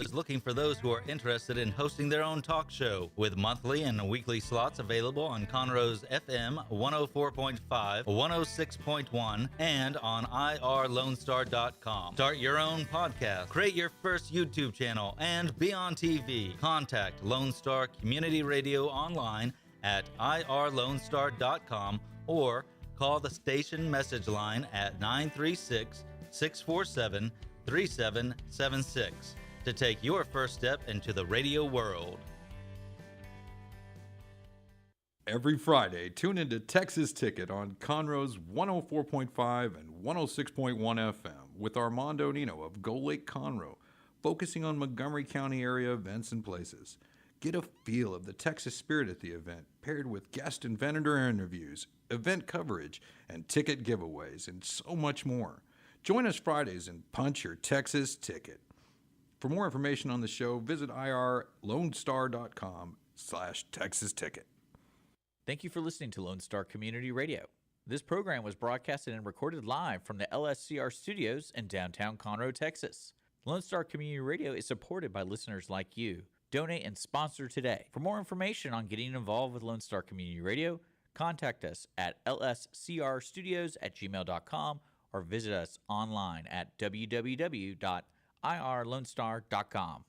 is looking for those who are interested in hosting their own talk show with monthly and weekly slots available on Conroe's FM 104.5, 106.1, and on irlonestar.com. Start your own podcast, create your first YouTube channel, and be on TV. Contact Lone Star Community Radio online at irlonestar.com or call the station message line at 936-647-3776 to take your first step into the radio world. Every Friday, tune into Texas Ticket on Conroe's 104.5 and 106.1 FM with Armando Nino of Gold Lake Conroe, focusing on Montgomery County area events and places. Get a feel of the Texas spirit at the event, paired with guest and vendor interviews, event coverage, and ticket giveaways, and so much more. Join us Fridays and punch your Texas ticket. For more information on the show, visit irlonestar.com/Texas Ticket. Thank you for listening to Lone Star Community Radio. This program was broadcasted and recorded live from the LSCR studios in downtown Conroe, Texas. Lone Star Community Radio is supported by listeners like you. Donate and sponsor today. For more information on getting involved with Lone Star Community Radio, contact us at lscrstudios@gmail.com or visit us online at www.irlonestar.com.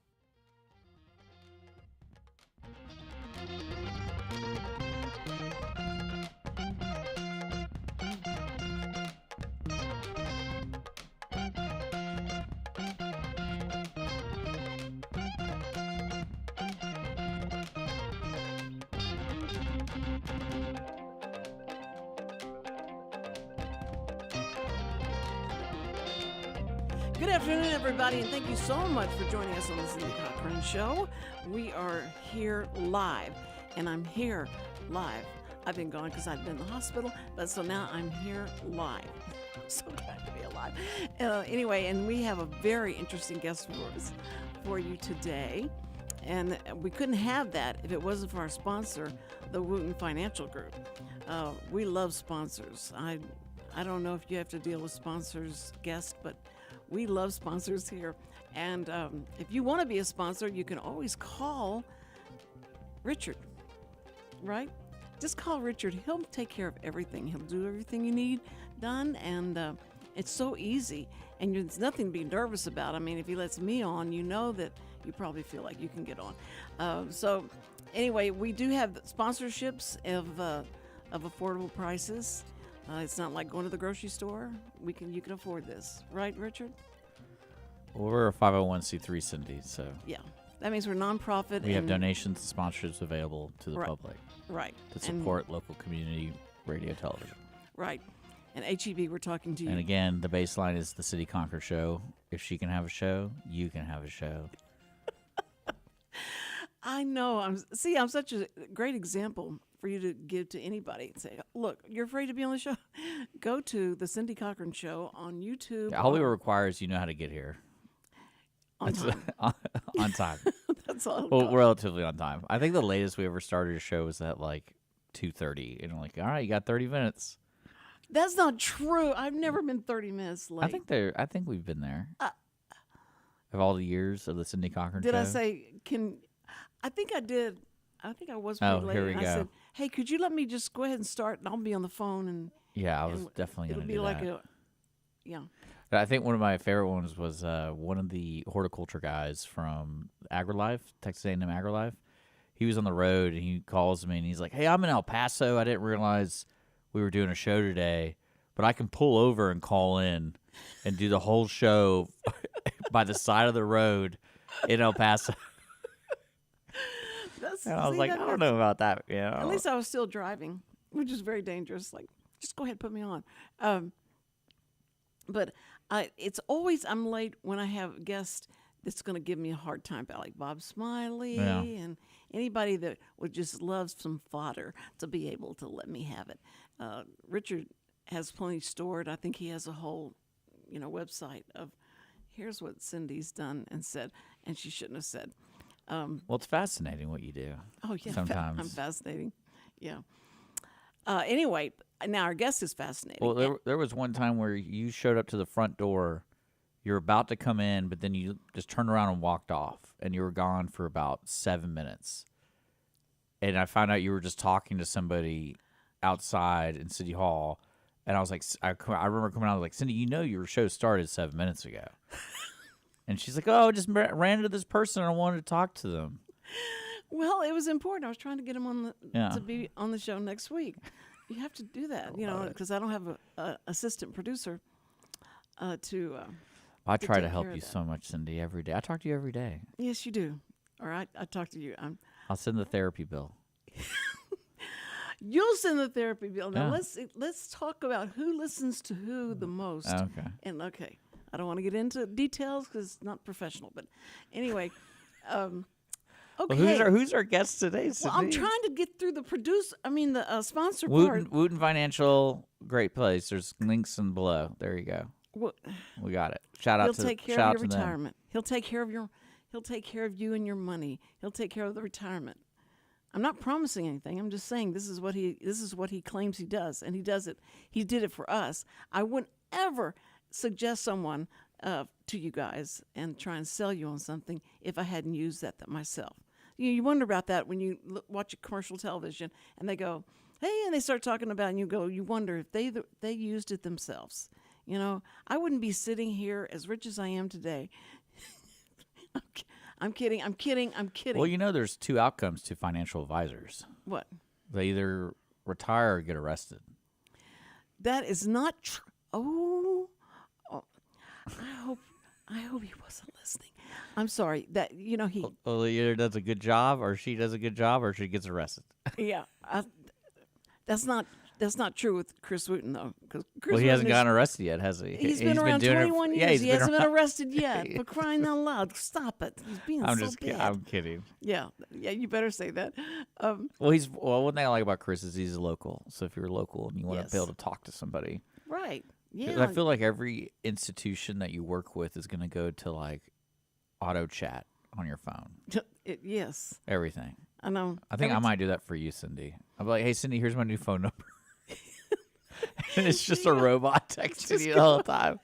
Good afternoon, everybody, and thank you so much for joining us on the Cindy Cochran Show. We are here live, and I'm here live. I've been gone because I've been in the hospital, but so now I'm here live. I'm so glad to be alive. Anyway, and we have a very interesting guest for you today, and we couldn't have that if it wasn't for our sponsor, the Wootton Financial Group. We love sponsors. I don't know if you have to deal with sponsors, guests, but we love sponsors here. And if you want to be a sponsor, you can always call Richard, right? Just call Richard. He'll take care of everything. He'll do everything you need done. And it's so easy. And there's nothing to be nervous about. I mean, if he lets me on, you know that you probably feel like you can get on. So anyway, we do have sponsorships of affordable prices. It's not like going to the grocery store. You can afford this, right, Richard? Well, we're a 501c3, Cindy, so yeah, that means we're nonprofit. We have donations and sponsorships available to the public, right, to support local community radio television, right. And HEB, we're talking to you. And again, the baseline is the City Conquer show. If she can have a show, you can have a show. I know. I'm such a great example for you to give to anybody and say, look, you're afraid to be on the show? Go to the Cindy Cochran Show on YouTube. All we require is you know how to get here. On time. On time. That's all. Well, relatively on time. I think the latest we ever started a show was at like 2:30. And I'm like, all right, you got 30 minutes. That's not true. I've never been 30 minutes late. I think we've been there. Of all the years of the Cindy Cochran show. Did I say, I think I did. I think I was pretty late. Here we go. I said, hey, could you let me just go ahead and start, and I'll be on the phone. And yeah, I was definitely going to do that. It'll be like yeah. I think one of my favorite ones was one of the horticulture guys from AgriLife, Texas A&M AgriLife. He was on the road, and he calls me, and he's like, hey, I'm in El Paso. I didn't realize we were doing a show today, but I can pull over and call in and do the whole show by the side of the road in El Paso. And I was like, I don't know about that. You know? At least I was still driving, which is very dangerous. Like, just go ahead and put me on. But it's always I'm late when I have guests that's going to give me a hard time about, like Bob Smiley and anybody that would just love some fodder to be able to let me have it. Richard has plenty stored. I think he has a whole, website of here's what Cindy's done and said, and she shouldn't have said. Well, it's fascinating what you do. Oh, yeah. Sometimes. I'm fascinating. Yeah. Anyway, now our guest is fascinating. Well, there was one time where you showed up to the front door, You were about to come in, but then you just turned around and walked off, and you were gone for about 7 minutes. And I found out you were just talking to somebody outside in City Hall, and I was like, I remember coming out, I was like, Cindy, your show started 7 minutes ago. And she's like, oh, I just ran into this person, and I wanted to talk to them. Well, it was important. I was trying to get him to be on the show next week. You have to do that, because I don't have a assistant producer to. I try to help you so much, Cindy, every day. I talk to you every day. Yes, you do. All right, I talk to you. I'll send the therapy bill. You'll send the therapy bill. Now let's talk about who listens to who the most. Okay. And I don't want to get into details because it's not professional. But anyway, okay. Well, who's our guest today, Cindy? Well, I'm trying to get through the sponsor part. Wootton Financial, great place. There's links in below. There you go. We got it. Shout out to them. He'll take care of your retirement. He'll take care of you and your money. He'll take care of the retirement. I'm not promising anything. I'm just saying this is what he claims he does, and he does it. He did it for us. I wouldn't ever suggest someone to you guys and try and sell you on something if I hadn't used that myself. You wonder about that when you watch a commercial television and they go, hey, and they start talking about it, and you wonder if they used it themselves. I wouldn't be sitting here as rich as I am today. I'm kidding. Well, there's two outcomes to financial advisors. What? They either retire or get arrested. That is not true. Oh, I hope he wasn't listening. I'm sorry that he. Well, he either does a good job, or she does a good job, or she gets arrested. Yeah, that's not true with Chris Wootton though. He hasn't gotten arrested yet, has he? He's been around 21 years. Yeah, he hasn't been arrested yet. For crying out loud! Stop it. He's being bad. I'm kidding. Yeah. You better say that. One thing I like about Chris is he's local. So if you're local and you want to be able to talk to somebody, right? Yeah. I feel like every institution that you work with is going to go to like auto chat on your phone. Yes. Everything. I know. I think I might do that for you, Cindy. I'll be like, hey, Cindy, here's my new phone number. And it's just a robot texting you the whole time.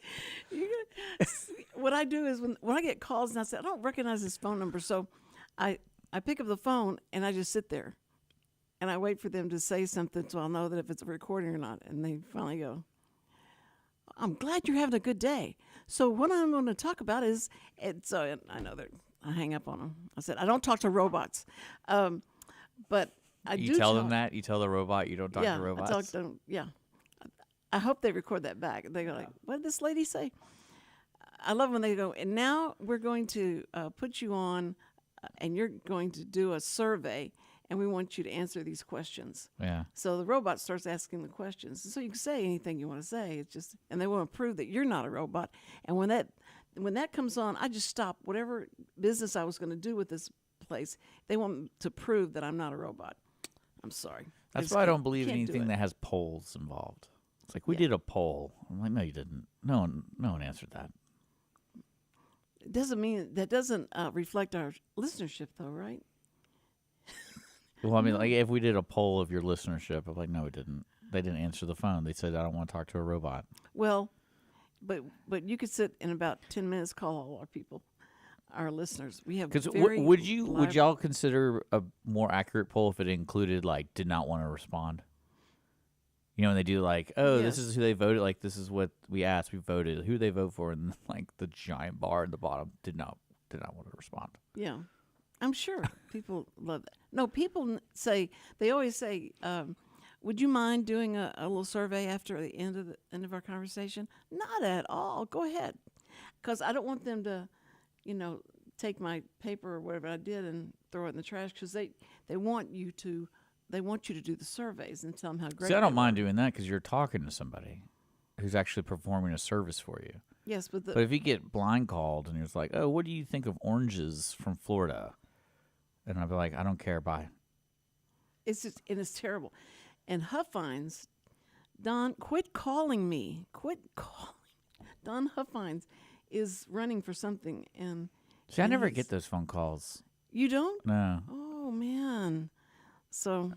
What I do is when I get calls and I say, I don't recognize this phone number. So I pick up the phone and I just sit there and I wait for them to say something so I'll know that if it's a recording or not. And they finally go, I'm glad you're having a good day. So what I'm going to talk about is, I know that I hang up on them. I said, I don't talk to robots. But I do. You tell them that? You tell the robot you don't talk to robots? I talk to them, yeah. I hope they record that back. They go like, what did this lady say? I love when they go, and now we're going to put you on, and you're going to do a survey, and we want you to answer these questions. Yeah. So the robot starts asking the questions. So you can say anything you want to say. It's just, and they want to prove that you're not a robot. And when that comes on, I just stop whatever business I was going to do with this place. They want to prove that I'm not a robot. I'm sorry. That's why I don't believe anything that has polls involved. It's like, we did a poll. I'm like, no, you didn't. No one answered that. It doesn't mean that doesn't reflect our listenership, though, right? Well, I mean, like if we did a poll of your listenership, I'm like, no, it didn't. They didn't answer the phone. They said, I don't want to talk to a robot. Well, but you could sit in about 10 minutes, call all our people, our listeners. We have would y'all consider a more accurate poll if it included like did not want to respond? And they do like, This is who they voted. Like, this is what we asked. We voted. Who they vote for? And like the giant bar at the bottom did not want to respond. Yeah, I'm sure people love that. No, people they always say, would you mind doing a little survey after the end of our conversation? Not at all. Go ahead, because I don't want them to, take my paper or whatever I did and throw it in the trash because they want you to. They want you to do the surveys and tell them how great. See, I don't mind doing that because you're talking to somebody who's actually performing a service for you. Yes, but if you get blind called and it's like, oh, what do you think of oranges from Florida? And I'll be like, I don't care. Bye. It's terrible. And Huffines, Don, quit calling me. Quit calling. Don Huffines is running for something, and see, I never get those phone calls. You don't? No. Oh man. So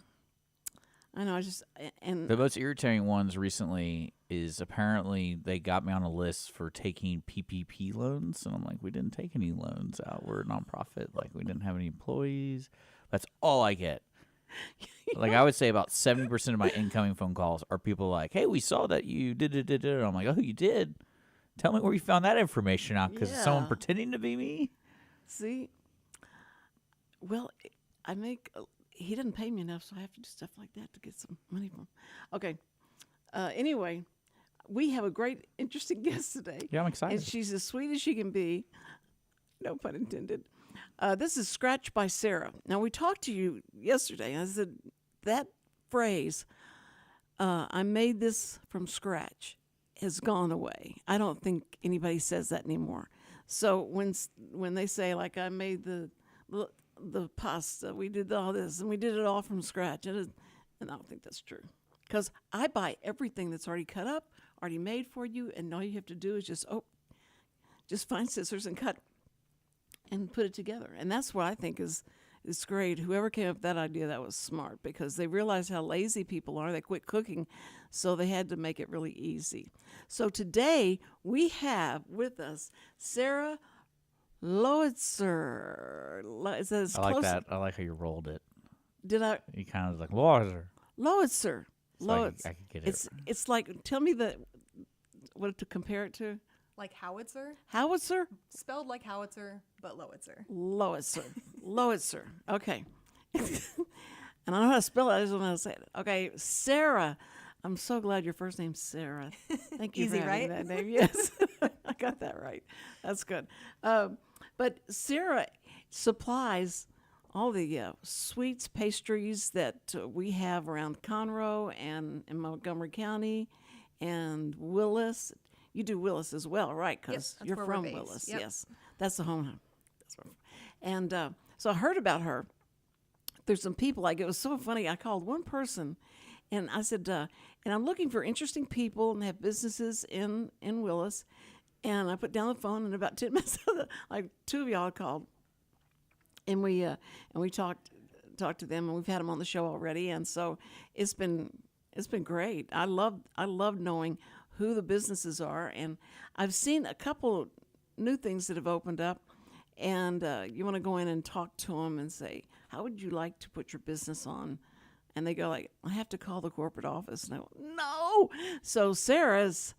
I know. I just and The most irritating ones recently is apparently they got me on a list for taking PPP loans, and I'm like, we didn't take any loans out. We're a nonprofit. Like, we didn't have any employees. That's all I get. Like, I would say about 70% of my incoming phone calls are people like, hey, we saw that you did it. I'm like, oh, you did? Tell me where you found that information out, because it's someone Yeah. pretending to be me. see. Well, he didn't pay me enough, so I have to do stuff like that to get some money from him. Okay. Anyway, we have a great, interesting guest today. Yeah, I'm excited. And she's as sweet as she can be. No pun intended. This is ScratchBySarah. Now, we talked to you yesterday. I said that phrase, I made this from scratch, has gone away. I don't think anybody says that anymore. So when they say, like, I made the pasta, we did all this, and we did it all from scratch, and I don't think that's true. Because I buy everything that's already cut up, already made for you, and all you have to do is just find scissors and cut and put it together. And that's what I think is great. Whoever came up with that idea, that was smart, because they realized how lazy people are. They quit cooking, so they had to make it really easy. So today we have with us Sarah Lowitzer. Is that as I like close? that. I like how you rolled it. Did I? You kind of like, Lowitzer. Lowitzer. So I could get it. It's like, tell me what to compare it to. Like howitzer, Howitzer? spelled like howitzer, but Lowitzer. Lowitzer. Lowitzer. Okay. And I know how to spell it. I just don't know how to say it. Okay, Sarah. I'm so glad your first name's Sarah. Thank you Easy, for having right? that name. Yes, I got that right. That's good. But Sarah supplies all the sweets, pastries that we have around Conroe and in Montgomery County and Willis. You do Willis as well, right? Because that's you're where we're from based. Willis. Yep. Yes, that's the home. That's where I'm from. And so I heard about her. There's some people, like, it was so funny. I called one person, and I said, and I'm looking for interesting people and have businesses in Willis. And I put down the phone, and about 10 minutes, like, two of y'all called, and we talked to them, and we've had them on the show already. And so it's been great. I love knowing who the businesses are, and I've seen a couple new things that have opened up, and you want to go in and talk to them and say, how would you like to put your business on? And they go like, I have to call the corporate office. And I go, no. So Sarah's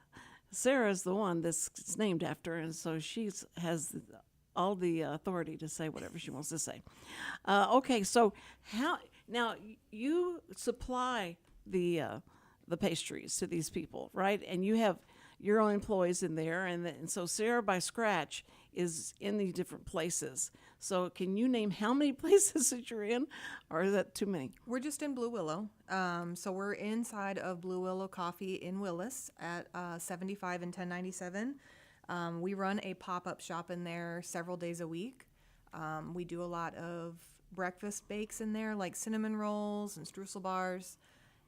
the one that's named after her, and so she has all the authority to say whatever she wants to say. Okay, so now you supply the pastries to these people, right? And you have your own employees in there, and so Sarah by Scratch is in these different places. So can you name how many places that you're in, or is that too many? We're just in Blue Willow. So we're inside of Blue Willow Coffee in Willis at 75 and 1097. We run a pop-up shop in there several days a week. We do a lot of breakfast bakes in there, like cinnamon rolls and streusel bars.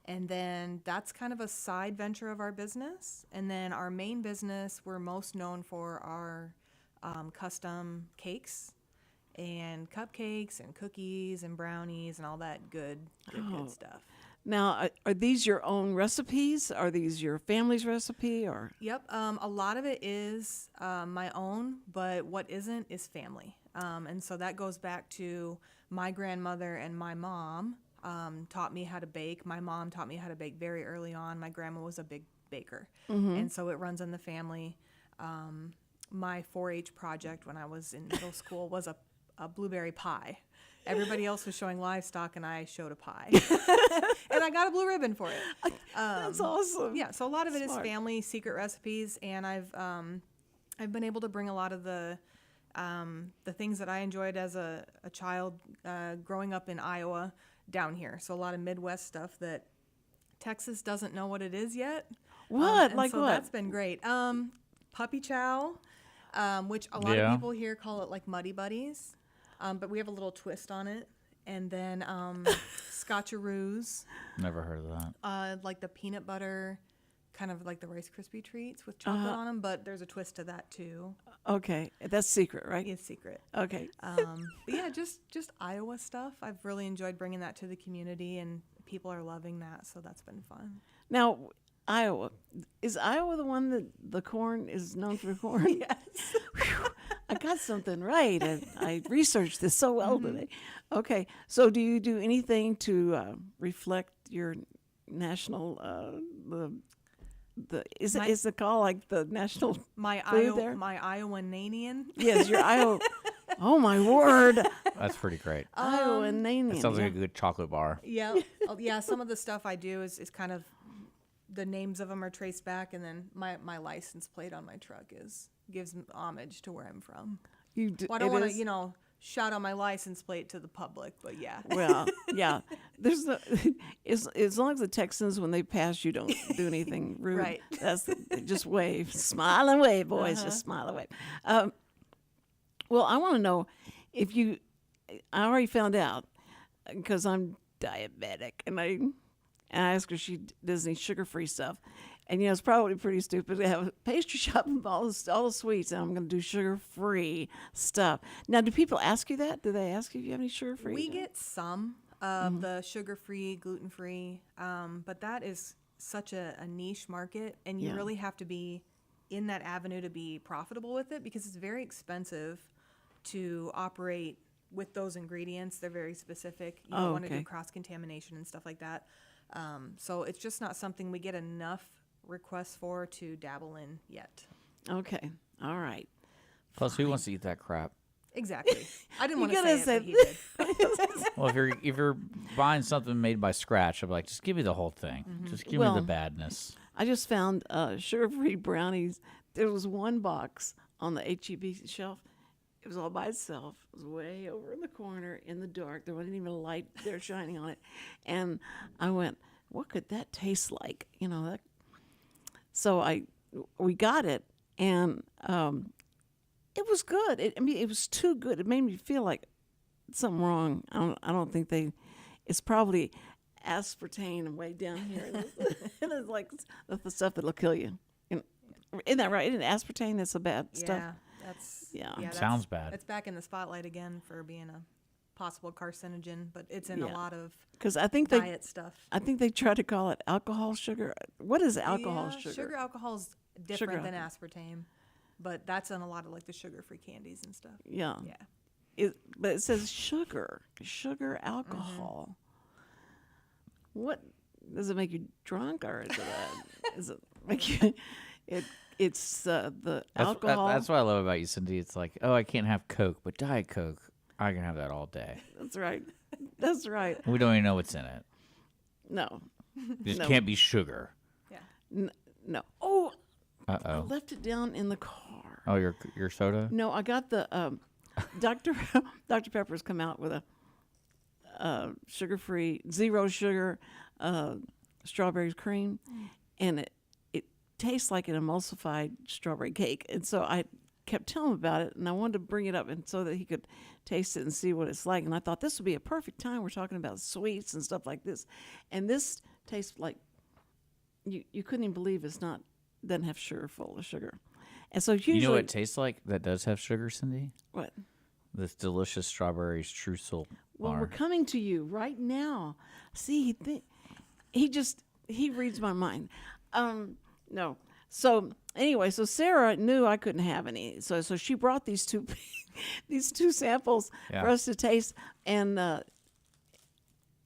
And then that's kind of a side venture of our business. And then our main business, we're most known for our custom cakes and cupcakes and cookies and brownies and all that good stuff. Now, are these your own recipes? Are these your family's recipe? Or Yep. A lot of it is my own, but what isn't is family. And so that goes back to my grandmother and my mom. Taught me how to bake. My mom taught me how to bake very early on. My grandma was a big baker. And so it runs in the family. My 4-H project when I was in middle school was a blueberry pie. Everybody else was showing livestock, and I showed a pie. And I got a blue ribbon for it. that's awesome. Yeah, so a lot of it is Smart. family secret recipes, and I've been able to bring a lot of the things that I enjoyed as a child growing up in Iowa down here. So a lot of Midwest stuff that Texas doesn't know what it is yet. What? And Like so what? That's been great. Puppy chow, which a lot of people here call it like Muddy Buddies, but we have a little twist on it. And then scotcheroos, Never heard of that. like the peanut butter, kind of like the Rice Krispie treats with chocolate on them, but there's a twist to that too. Okay, that's secret, right? It's secret. Okay. But yeah, just Iowa stuff. I've really enjoyed bringing that to the community, and people are loving that, so that's been fun. Now, Iowa. Is Iowa the one that the corn is known for corn? Yes. I got something right. I researched this so well today. Okay, so do you do anything to reflect your national is it called like the national My food there? Iowananian. Yes, your Iowa. Oh my word, That's pretty great. Iowananian. That sounds like a good chocolate bar. Yeah. Yeah, some of the stuff I do is kind of the names of them are traced back, and then my license plate on my truck gives homage to where I'm from. You do, Well, I don't it want to, is- shout out my license plate to the public, but yeah. Well, yeah. There's no, as long as the Texans, when they pass, you don't do anything rude. Right. Just wave, smile and wave, boys. Just smile and wave. Well, I want to know if you. I already found out because I'm diabetic, and I asked her if she does any sugar-free stuff. And, it's probably pretty stupid to have a pastry shop and all the sweets, and I'm going to do sugar-free stuff. Now, do people ask you that? Do they ask you if you have any sugar-free? We get some of the sugar-free, gluten-free, but that is such a niche market, and you Yeah. really have to be in that avenue to be profitable with it, because it's very expensive to operate with those ingredients. They're very specific. You don't want to do okay. cross-contamination and stuff like that. So it's just not something we get enough requests for to dabble in yet. Okay. All right. Plus, who wants to eat that crap? Exactly. I didn't want to gotta say it, say- but he did. Well, if you're buying something made by scratch, I'm like, just give me the whole thing. Just give me Well- the badness. I just found sugar-free brownies. There was one box on the HEB shelf. It was all by itself. It was way over in the corner in the dark. There wasn't even a light there shining on it. And I went, what could that taste like? That. So we got it, and it was good. It was too good. It made me feel like something wrong. I don't think it's probably aspartame way down here. And it's like the stuff that'll kill you. Isn't that right? Isn't aspartame that's the bad stuff? Yeah, that's Yeah. Sounds bad. It's back in the spotlight again for being a possible carcinogen, but it's in a Yeah. lot of Because I think they diet stuff. try to call it alcohol sugar. What is alcohol Yeah, sugar? Sugar alcohol's different than aspartame, but that's in a lot of like the sugar-free candies and stuff. Yeah. Yeah. But it says sugar alcohol. What does it make you drunk, or does it make you? It's the alcohol. That's what I love about you, Cindy. It's like, oh, I can't have Coke, but Diet Coke, I can have that all day. That's right. That's right. We don't even know what's in it. No. It just No. can't be sugar. Yeah. No. Oh, I Uh-oh. left it down in the car. Oh, your soda? No, I got the Dr. Pepper's come out with a sugar-free, zero sugar strawberry cream, and it tastes like an emulsified strawberry cake. And so I kept telling him about it, and I wanted to bring it up and so that he could taste it and see what it's like. And I thought this would be a perfect time. We're talking about sweets and stuff like this, and this tastes like you couldn't even believe doesn't have sugar, full of sugar. And so usually, You know what it tastes like that does have sugar, Cindy? what? This delicious strawberry streusel Well, bar. we're coming to you right now. See, he reads my mind. No. So anyway, so Sarah knew I couldn't have any, so she brought these two samples Yeah. for us to taste, and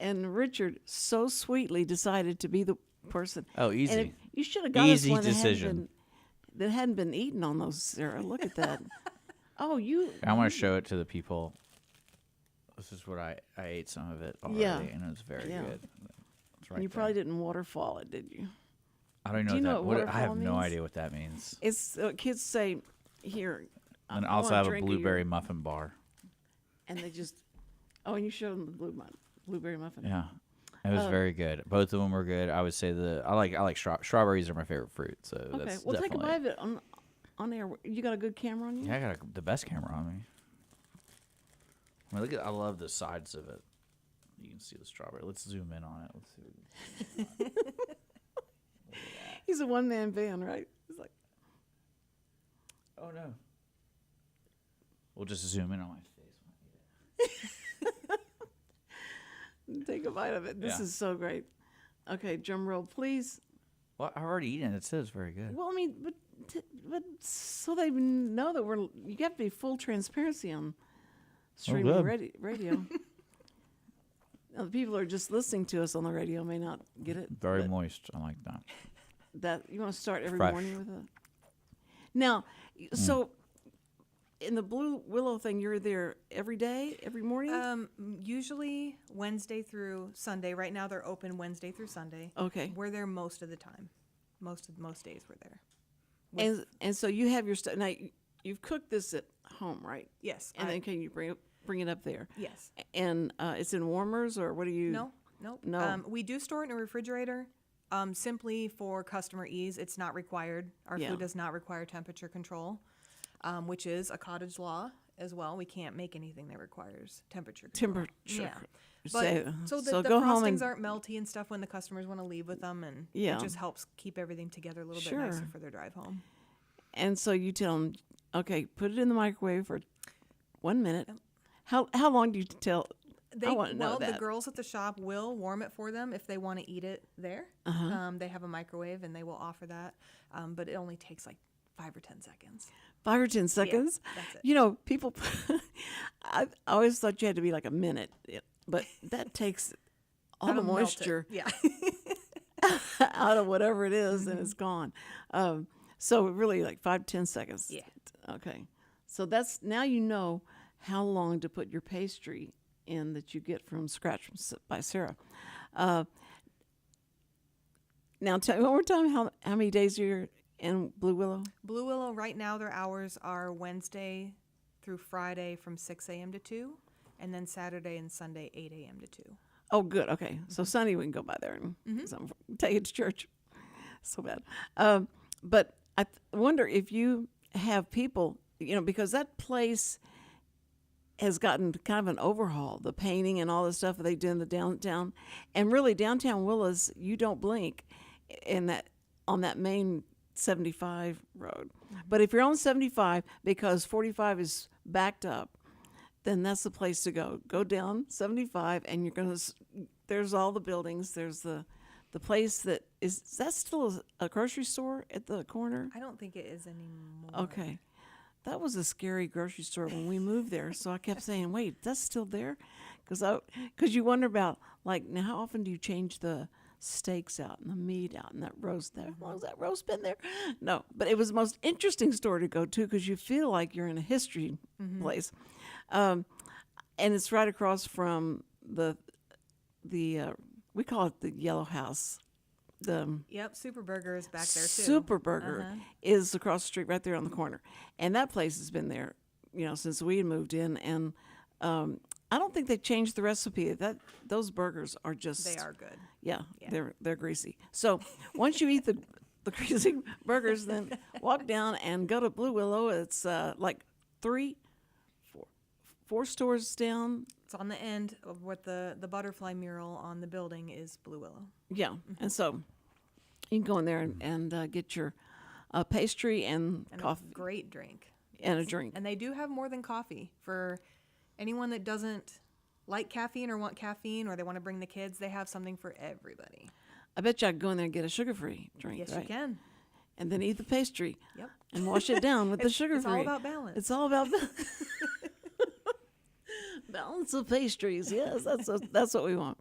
Richard so sweetly decided to be the person. Oh, easy. And if, you should have got Easy us one decision. that hadn't been eaten on those, Sarah. Look at that. Oh, I want to show it to the people. This is what I ate some of it already, Yeah. and it was very Yeah. good. It's right you there. probably didn't waterfall it, did you? I don't Do you know know what I have waterfall no means? idea what that means. It's kids say, "Here." And I also want have a drink of your-" blueberry muffin bar. And they just, and you showed them the blueberry muffin. Yeah, it was very good. Both of them were good. I would say I like strawberries are my favorite fruit. So Okay, that's well, take a definitely. bite of it on air. You got a good camera on you? Yeah, I got the best camera on me. I mean, I love the sides of it. You can see the strawberry. Let's zoom in on it. Let's see. He's a one-man band, right? He's like, Oh no. We'll just zoom in on my face. Take a bite of it. This Yeah. is so great. Okay, drum roll, please. Well, I've already eaten it. It says very good. Well, I mean, but so they know that you have to be full transparency on streaming good. radio. Now, the people who are just listening to us on the radio may not get it. Very but moist. I like that. That you want to start every Fresh. morning with it. Now, so in the Blue Willow thing, you're there every day, every morning. Usually Wednesday through Sunday. Right now they're open Wednesday through Sunday. Okay. We're there most of the time. Most days we're there. And so you have your stuff. Now, you've cooked this at home, right? Yes. And then can you bring it up there? Yes. And it's in warmers, or what do you? No. We do store it in a refrigerator. Simply for customer ease, it's not required. Our Yeah. food does not require temperature control, which is a cottage law as well. We can't make anything that requires temperature control. Yeah. But, so the go frostings home and aren't melty and stuff when the customers want to leave with them, and Yeah. it just helps keep everything together a little bit Sure. nicer for their drive home. And so you tell them, okay, put it in the microwave for 1 minute. How long do you tell? I want to know that. The girls at the shop will warm it for them if they want to eat it there. They have a microwave and they will offer that, but it only takes like 5 or 10 seconds. 5 or 10 seconds. that's it. You know, people. I always thought you had to be like a minute, but that takes all the That'll melt it. moisture Yeah. out of whatever it is, and it's gone. So really, like 5 to 10 seconds. Yeah. Okay. So that's now you know how long to put your pastry in that you get from ScratchBySarah. Now tell me one more time how many days you're in Blue Willow? Blue Willow, right now their hours are Wednesday through Friday from 6 a.m. to 2, and then Saturday and Sunday 8 a.m. to 2. Oh, good. Okay. So Sunday we can go by there and take it to church. So bad. But I wonder if you have people, because that place has gotten kind of an overhaul, the painting and all the stuff that they do in the downtown. And really, downtown Willis, you don't blink on that main 75 road. But if you're on 75 because 45 is backed up, then that's the place to go. Go down 75 and you're going to, there's all the buildings. There's the place that is that still a grocery store at the corner? I don't think it is anymore. Okay. That was a scary grocery store when we moved there. So I kept saying, wait, that's still there? Because you wonder about, like, now how often do you change the steaks out and the meat out and that roast there? How long has that roast been there? No, but it was the most interesting store to go to because you feel like you're in a history place. And it's right across from the we call it the Yellow House. Yep, Super Burger is back there too. Super Burger is across the street right there on the corner. And that place has been there, since we had moved in. And I don't think they changed the recipe. Those burgers are just... They are good. Yeah. They're greasy. So once you eat the greasy burgers, then walk down and go to Blue Willow. It's like 4 stores down. It's on the end of what the butterfly mural on the building is Blue Willow. Yeah. And so you can go in there and get your pastry and coffee. A great drink. And a drink. And they do have more than coffee. For anyone that doesn't like caffeine or want caffeine or they want to bring the kids, they have something for everybody. I bet you I could go in there and get a sugar-free drink. Yes, right? you can. And then eat the pastry. Yep. And wash it down with the sugar-free. It's all about balance. It's all about balance of pastries. Yes, that's what we want.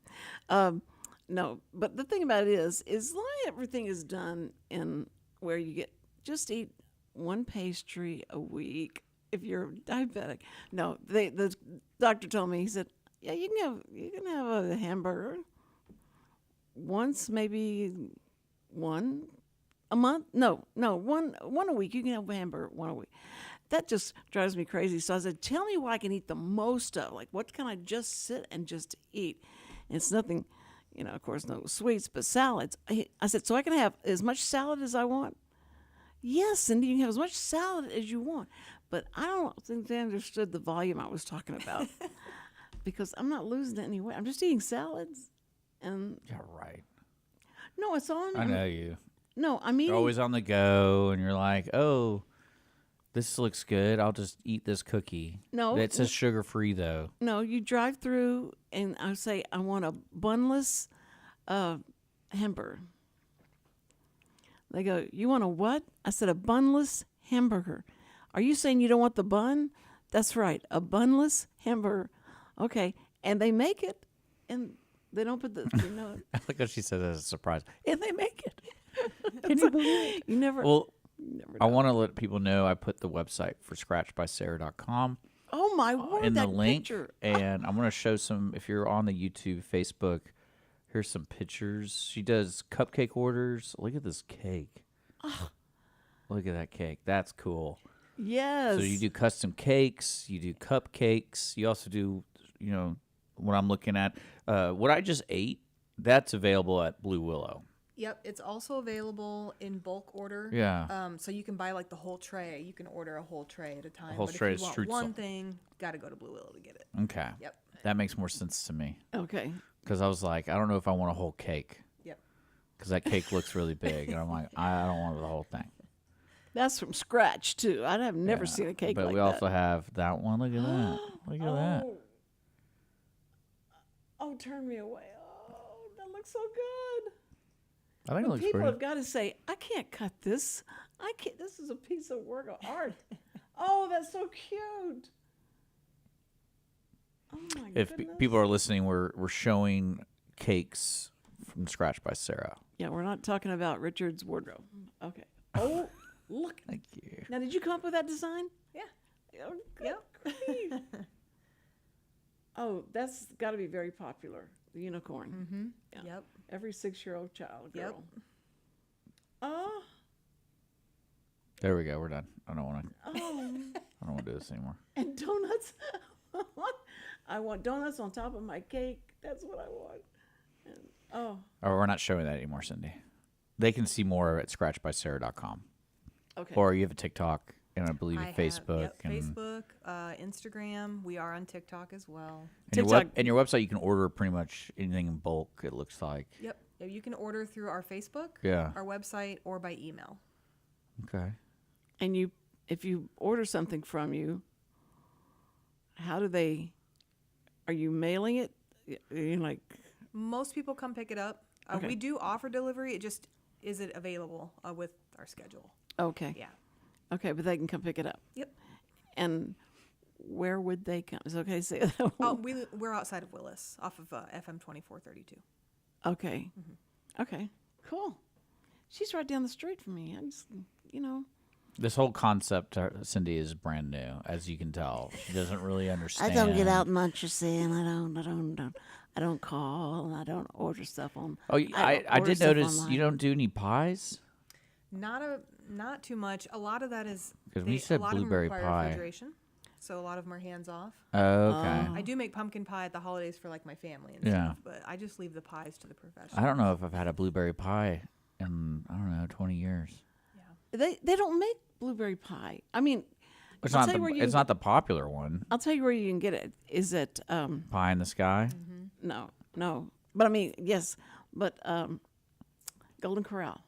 No, but the thing about it is not everything is done in where you just eat one pastry a week if you're diabetic. No, the doctor told me, he said, yeah, you can have a hamburger once, maybe one a month. No, one a week. You can have a hamburger one a week. That just drives me crazy. So I said, tell me what I can eat the most of. Like, what can I just sit and just eat? And it's nothing, of course, no sweets, but salads. I said, so I can have as much salad as I want? Yes, and you can have as much salad as you want. But I don't think they understood the volume I was talking about because I'm not losing any weight. I'm just eating salads. And Yeah, right. no, it's all I know you. No, I'm eating. You're always on the go, and you're like, oh, This looks good. I'll just eat this cookie. No. It says sugar-free, though. No, you drive through and I say, I want a bunless hamburger. They go, you want a what? I said, a bunless hamburger. Are you saying you don't want the bun? That's right, a bunless hamburger. Okay, and they make it, and they don't put the, I like how she said that as a surprise. and they make it. Can you believe it? You never. Well, never I know. want to let people know I put the website for ScratchBySarah.com Oh my word! in the that link, picture. and I'm going to show some. If you're on the YouTube, Facebook, here's some pictures. She does cupcake orders. Look at this cake. Look at that cake. That's cool. Yes. So you do custom cakes, you do cupcakes, you also do, what I'm looking at. What I just ate, that's available at Blue Willow. Yep, it's also available in bulk order. Yeah. So you can buy like the whole tray. You can order a whole tray at a time. whole but tray if of you want street one salt. thing, got to go to Blue Willow to get it. Okay. Yep. That makes more sense to me. Okay. Because I was like, I don't know if I want a whole cake. Yep. Because that cake looks really big. And I'm like, I don't want the whole thing. That's from scratch too. I've never seen a cake But like we that. also have that one. Look at that. Look at that. Oh, turn me away. Oh, that looks so good. I think it But looks people pretty. have got to say, I can't cut this. I can't. This is a piece of work of art. Oh, that's so cute. Oh my If goodness. people are listening, we're showing cakes from Scratch by Sarah. Yeah, we're not talking about Richard's wardrobe. Okay. Oh, look. Thank you. Now, did you come up with that design? Yeah. Oh, good Yep. grief. Oh, that's got to be very popular. The unicorn. Mm-hmm. Yeah. Yep. Every 6-year-old child, Yep. girl. Oh, There we go. We're done. I don't want to. oh. I don't want to do this anymore. And donuts. I want donuts on top of my cake. That's what I want. And, oh, Oh, we're not showing that anymore, Cindy. They can see more at scratchbysarah.com. okay. Or you have a TikTok, and I believe I a have, Facebook. yep, and Facebook, Instagram. We are on TikTok as well. and TikTok. and your website, you can order pretty much anything in bulk, it looks like. Yep. Yeah, you can order through our Facebook, Yeah. our website, or by email. Okay. And if you order something from you, how do they? Are you mailing it? You're like, Most people come pick it up. Okay. We do offer delivery. It just isn't available with our schedule. okay, Yeah. okay, but they can come pick it up. Yep. And where would they come? Is it okay to say that? Oh, we're outside of Willis, off of FM 2432. Okay. Okay. Cool. She's right down the street from me. I just, This whole concept, Cindy, is brand new, as you can tell. She doesn't really understand. I don't get out much, you see, and I don't call, and I don't order stuff on. Oh, don't I order did stuff notice online. you don't do any pies? Not too much. A lot of that is 'Cause when you said a lot blueberry of them pie- require refrigeration, so a lot of them are hands off. Oh, okay. I do make pumpkin pie at the holidays for like my family and Yeah. stuff, but I just leave the pies to the professionals. I don't know if I've had a blueberry pie in, 20 years. They don't make blueberry pie. I mean, It's I'll not tell you where you it's can not the popular one. I'll tell you where you can get it. Is it Pie in the sky. no. But I mean, yes, but Golden Corral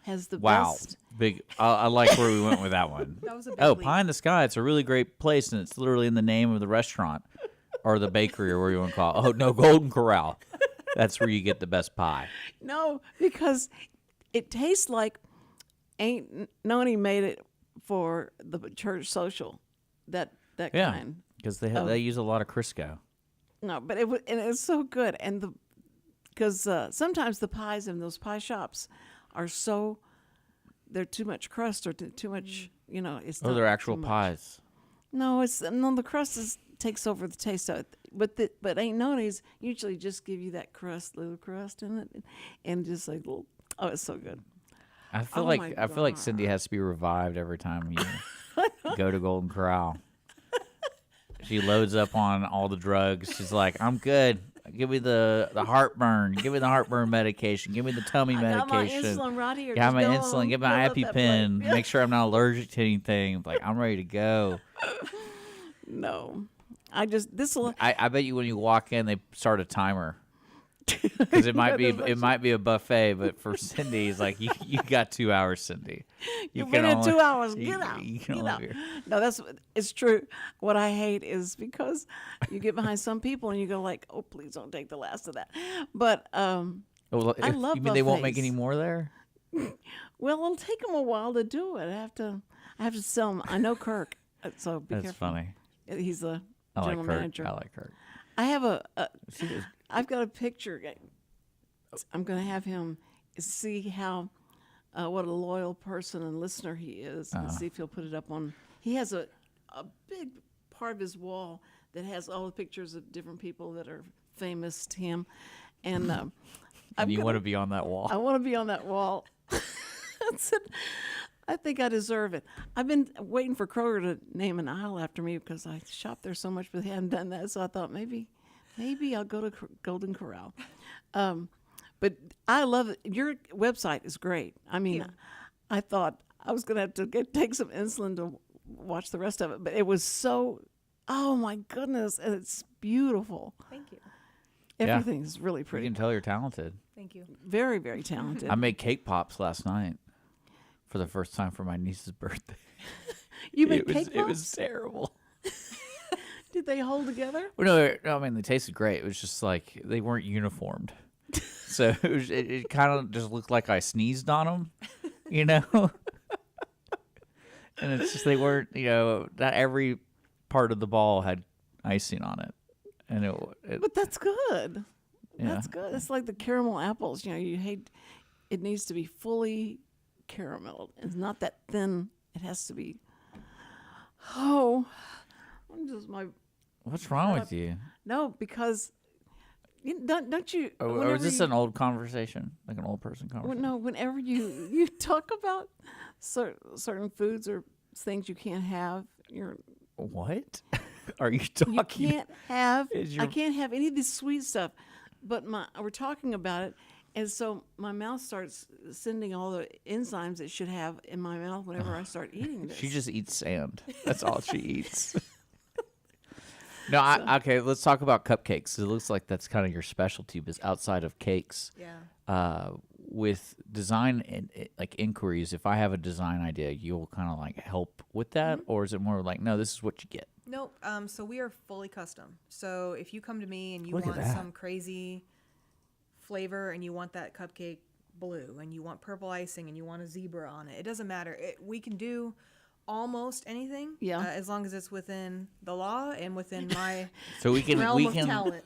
has the Wow, best. big. I like where we went with that one. That was a big Oh, leap. Pie in the Sky. It's a really great place, and it's literally in the name of the restaurant or the bakery or whatever you want to call it. Oh no, Golden Corral. That's where you get the best pie. No, because it tastes like ain't nobody made it for the church social. That Yeah, kind. because they use a lot of Crisco. No, but and it's so good, and because sometimes the pies in those pie shops are they're too much crust or too much. It's Oh, not they're actual too much. pies. No, the crust takes over the taste of it. But ain't nobody's usually just give you that little crust in it, and just like it's so good. I feel Oh like my I feel like Cindy has to be revived every time you go to Golden Corral. She loads up on all the drugs. She's like, "I'm good. Give me the heartburn. Give me the heartburn medication. Give me the tummy I got my medication. insulin right here. Got Just my go insulin. on, Get my fill up that EpiPen. plate. Make sure I'm not allergic to anything. Like I'm ready to go." No, I just this will. I bet you when you walk in, they start a timer. Because it might be a buffet, but for Cindy, it's like you got 2 hours, Cindy. You waited 2 hours. Get out. You can Get only out. be- No, it's true. What I hate is because you get behind some people and you go like, oh, please don't take the last of that. But Well, I love you mean they won't make buffets. any more there? well, it'll take them a while to do it. I have to sell them. I know Kirk, so be That's careful. funny. He's the I like general Kirk. manager. I like Kirk. I have I've got a picture. I'm going to have him see how what a loyal person and listener he is, and see if he'll put it up on. He has a big part of his wall that has all the pictures of different people that are famous to him, and And you want to be on that wall? I want to be on that wall. That's it. I think I deserve it. I've been waiting for Kroger to name an aisle after me because I shop there so much, but they hadn't done that. So I thought maybe I'll go to Golden Corral. But I love it. Your website is great. I mean, I thought I was going to have to take some insulin to watch the rest of it, but it was so, oh my goodness, and it's beautiful. Thank you. Everything's really You pretty. can tell you're talented. Thank you. Very, very talented. I made cake pops last night for the first time for my niece's birthday. You made It cake was pops? terrible. Did they hold together? Well, no, I mean they tasted great. It was just like they weren't uniformed, so it kind of just looked like I sneezed on them, you know. And it's just they weren't, not every part of the ball had icing on it, and it But that's good. Yeah. That's good. It's like the caramel apples. You hate. It needs to be fully carameled. It's not that thin. It has to be. Oh, I'm just my What's wrong with you? no because. Don't you? Or whenever is this you- an old conversation, like an old person Well, conversation? no, whenever you talk about certain foods or things you can't have, What are you you talking? can't have. Is I your- can't have any of this sweet stuff. But we're talking about it, and so my mouth starts sending all the enzymes it should have in my mouth whenever I start eating this. She just eats sand. That's all she eats. No, okay. Let's talk about cupcakes. It looks like that's kind of your specialty, but outside of cakes. Yeah. With design and like inquiries, if I have a design idea, you'll kind of like help with that, or is it more like, no, this is what you get? Nope. So we are fully custom. So if you come to me and you Look at want that. some crazy flavor and you want that cupcake blue and you want purple icing and you want a zebra on it, it doesn't matter. We can do almost anything. Yeah. As long as it's within the law and within my So we can realm of talent.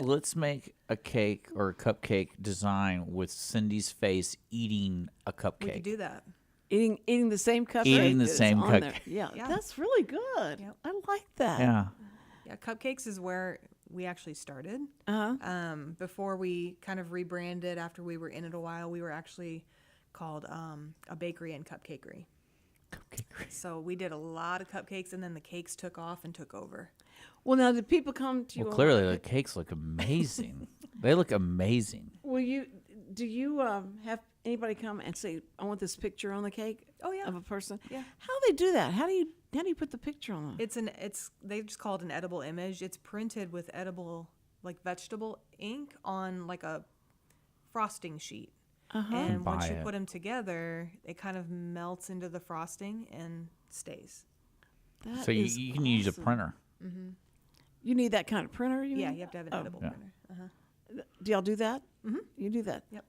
let's make a cake or a cupcake design with Cindy's face eating a cupcake. We could do that. Eating the same cupcake. Eating the that's same on there. cupcake. Yeah, Yeah. that's really good. Yep. I like that. Yeah. Yeah, cupcakes is where we actually started. Uh-huh. Before we kind of rebranded, after we were in it a while, we were actually called a bakery and cupcakery. Cupcake. So we did a lot of cupcakes, and then the cakes took off and took over. Well, now did people come to you? Well, a clearly lot? the cakes look amazing. They look amazing. Do you have anybody come and say, "I want this picture on the cake"? Oh, yeah. Of a person. Yeah. How do they do that? How do you put the picture on? They just call it an edible image. It's printed with edible, like vegetable ink on like a frosting sheet. And once Buy you it. put them together, it kind of melts into the frosting and stays. That So you is can use a awesome. printer. You need that kind of printer. Yeah, mean? you have to have an Oh. edible Yeah. printer. Do y'all do that? Mm-hmm. You do that. Yep.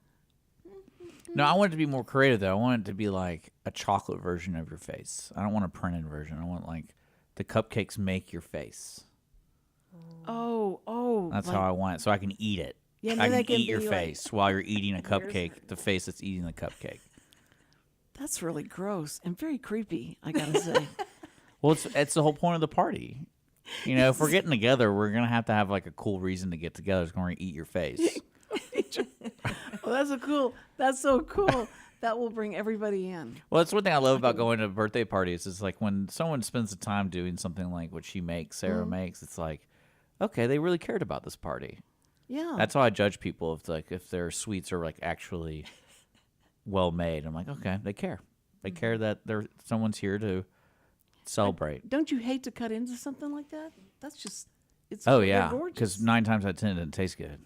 No, I want it to be more creative though. I want it to be like a chocolate version of your face. I don't want a printed version. I want like the cupcakes make your face. Oh. That's like- how I want it, so I can eat it. Yeah, I then they can can eat your be like- face while you're eating a cupcake. The face that's eating the cupcake. That's really gross and very creepy. I gotta say. Well, it's the whole point of the party. You know, if we're getting together, we're gonna have to have like a cool reason to get together. It's going to eat your face. Well, that's so cool. That will bring everybody in. Well, that's one thing I love about going to birthday parties. Is like when someone spends the time doing something like what she makes, Sarah makes. It's like, okay, they really cared about this party. Yeah. That's how I judge people. If their sweets are like actually well made. I'm like, okay, they care. They care that someone's here to celebrate. Don't you hate to cut into something like that? That's just. It's Oh they're yeah, gorgeous. because 9 times out of 10 it doesn't taste good.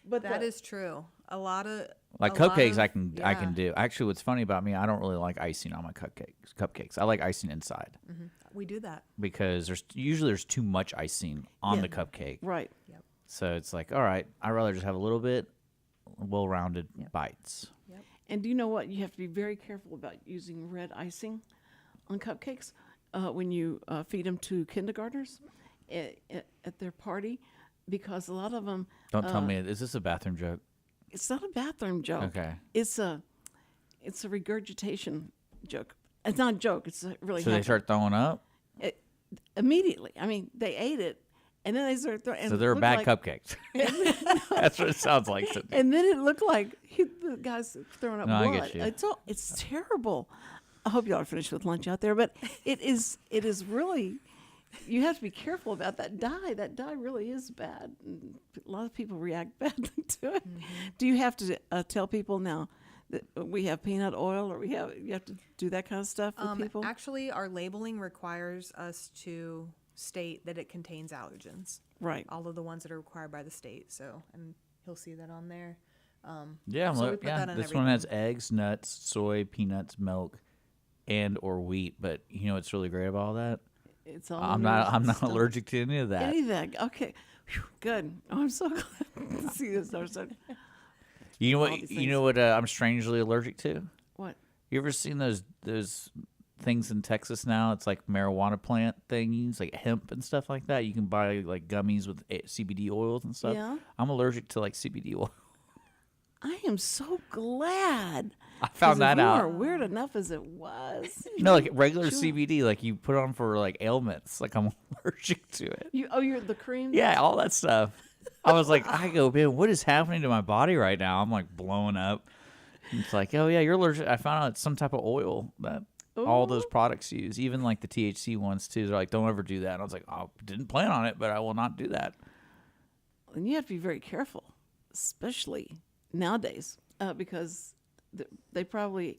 But That is true. A lot of Like a lot cupcakes, of- I can yeah. do. Actually, what's funny about me, I don't really like icing on my cupcakes. I like icing inside We do that. because there's too much icing on Yeah. the cupcake. right. So it's like, all right, I'd rather just have a little bit, well-rounded bites. And do you know what? You have to be very careful about using red icing on cupcakes when you feed them to kindergartners at their party, because a lot of them. Don't tell me, is this a bathroom joke? It's not a bathroom joke. Okay. It's a regurgitation joke. It's not a joke. It's really. So they happened. start throwing up? Immediately. I mean, they ate it, and then they started throwing. So they're bad cupcakes. That's what it sounds like to me. And then it looked like the guy's throwing up No, I blood. get you. It's terrible. I hope y'all are finished with lunch out there, but it is really. You have to be careful about that dye. That dye really is bad. And a lot of people react badly to it. Do you have to tell people now that we have peanut oil, or you have to do that kind of stuff with people? Actually, our labeling requires us to state that it contains allergens. Right. All of the ones that are required by the state. So, and he'll see that on there. Yeah, So we put that in this one has everything. eggs, nuts, soy, peanuts, milk, and or wheat. But you know what's really great about all that? It's all I'm yours not stuff. allergic to any of that. Any of that. Okay. Whew, good. Oh, I'm so glad to see this. You know all what? these You know what? I'm strangely allergic to. What? You ever seen those things in Texas now? It's like marijuana plant thingies, like hemp and stuff like that. You can buy like gummies with CBD oils and stuff. Yeah. I'm allergic to like CBD oil. I am so glad. I found 'Cause that if we out. weren't weird enough as it was. No, like regular Sure. CBD, like you put on for like ailments. Like I'm allergic to it. You're the cream. Yeah, all that stuff. I was like, I go, man, what is happening to my body right now? I'm like blowing up. And it's like, oh yeah, you're allergic. I found out it's some type of oil that all those products use, even like the THC ones too. They're like, don't ever do that. And I was like, I didn't plan on it, but I will not do that. And you have to be very careful, especially nowadays, because they probably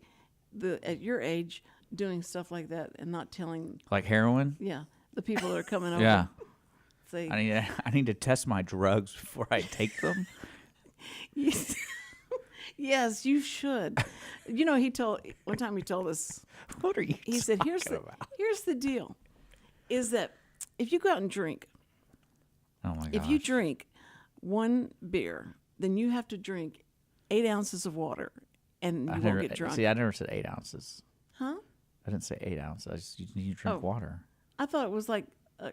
at your age doing stuff like that and not telling. Like heroin. The people that are coming over. Yeah, Say, I need to test my drugs before I take them. yes, you should. You know, one time he told us. What are you? He said, talking "Here's the deal, is that if you go out and drink, Oh my god. if you drink one beer, then you have to drink 8 ounces of water, and you won't get drunk." See, I never said 8 ounces. Huh? I didn't say 8 ounces. I just you need to drink Oh. water. I thought it was like a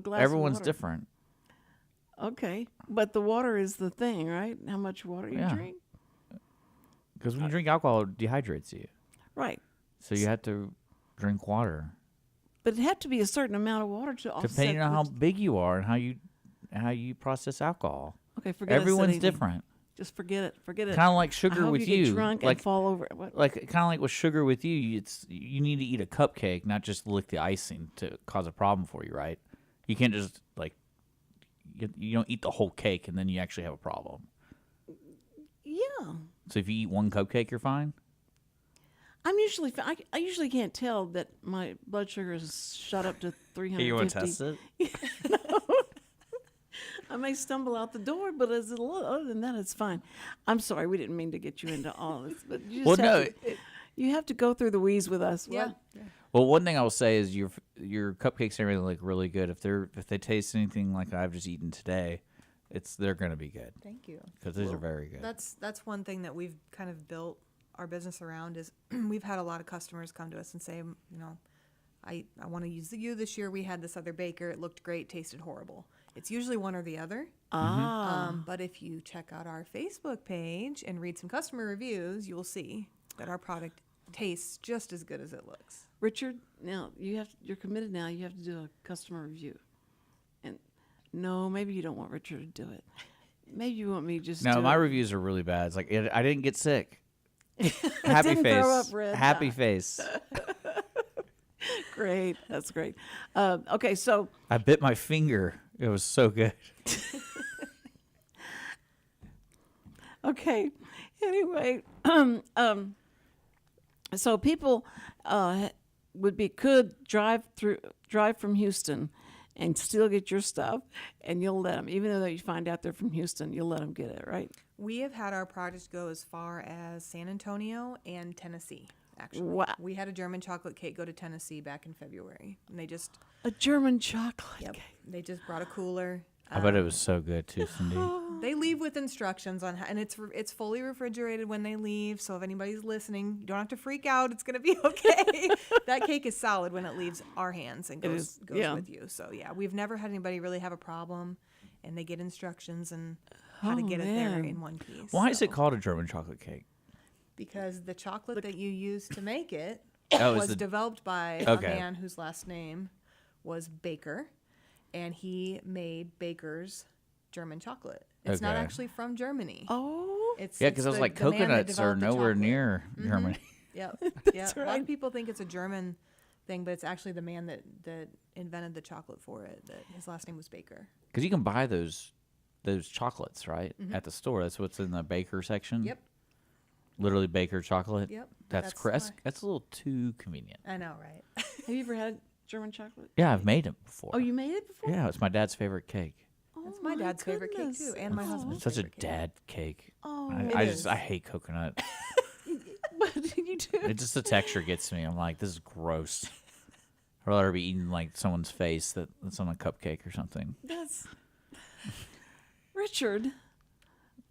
glass. Everyone's of water. different. Okay, but the water is the thing, right? How much water you Yeah. drink, Because when you drink alcohol, it dehydrates you. right? So you have to drink water. But it had to be a certain amount of water to offset. Depending on how which- big you are and how you process alcohol. Okay, forget I said Everyone's anything. different. Just forget it. Forget it. Kind of like I sugar hope with you. you. Get drunk like and fall over. What? kind of like with sugar with you, you need to eat a cupcake, not just lick the icing to cause a problem for you, right? You can't just like you don't eat the whole cake and then you actually have a problem. Yeah. So if you eat one cupcake, you're fine. I'm usually. I usually can't tell that my blood sugar is shot up to 350. it? I may stumble out the door, but other than that, it's fine. I'm sorry, we didn't mean to get you into all this, but you just Well, have no. to, you have to go through the wheeze with us. Yeah. What? Well, one thing I will say is your cupcakes and everything look really good. If they taste anything like I've just eaten today, they're going to be good Thank you. because these are very good. That's one thing that we've kind of built our business around is we've had a lot of customers come to us and say, you know, I want to use you this year. We had this other baker. It looked great, tasted horrible. It's usually one or the other. But if you check out our Facebook page and read some customer reviews, you will see that our product tastes just as good as it looks. Richard, now you're committed now. You have to do a customer review. And no, maybe you don't want Richard to do it. Maybe you want me to just No, do my it. reviews are really bad. It's like I didn't get sick. Happy Didn't face. throw up red Happy dye. face. Great. That's great. Okay, so I bit my finger. It was so good. okay. Anyway, so people could drive from Houston and still get your stuff, and you'll let them, even though you find out they're from Houston, you'll let them get it, right? We have had our products go as far as San Antonio and Tennessee, actually. Wow. We had a German chocolate cake go to Tennessee back in February. And they just, A German chocolate yep, cake. they just brought a cooler. I bet it was so good too, Cindy. They leave with instructions on how, and it's fully refrigerated when they leave. So if anybody's listening, you don't have to freak out. It's gonna be okay. That cake is solid when it leaves our hands and goes yeah. with you. So yeah, we've never had anybody really have a problem, and they get instructions and how to Oh, get it there man. in one piece. Why is So- it called a German chocolate cake? Because the chocolate that you use to make it Oh, was developed by Okay. a man whose last name was Baker, and he made Baker's German chocolate. It's not Okay. actually from Germany. Oh, It's Yeah, because I was like, the man that coconuts are developed the nowhere chocolate. near Germany. Yep. Yeah. A lot right. of people think it's a German thing, but it's actually the man that invented the chocolate for it. That his last name was Baker. Because you can buy those chocolates, right, at the store. That's what's in the baker section. Yep. Literally baker chocolate. Yep. That's That's that's, why. that's a little too convenient. I know, right? have you ever had German chocolate? Yeah, I've made it before. Oh, you made it before? Yeah, it's my dad's favorite cake. That's Oh, my dad's favorite cake goodness. too, and my Oh. husband's It's such a favorite cake. dad cake. Oh, I It just is. I hate coconut. what did you do? It just the texture gets me. I'm like, this is gross. I'd rather be eating like someone's face that's on a cupcake or something. That's Richard.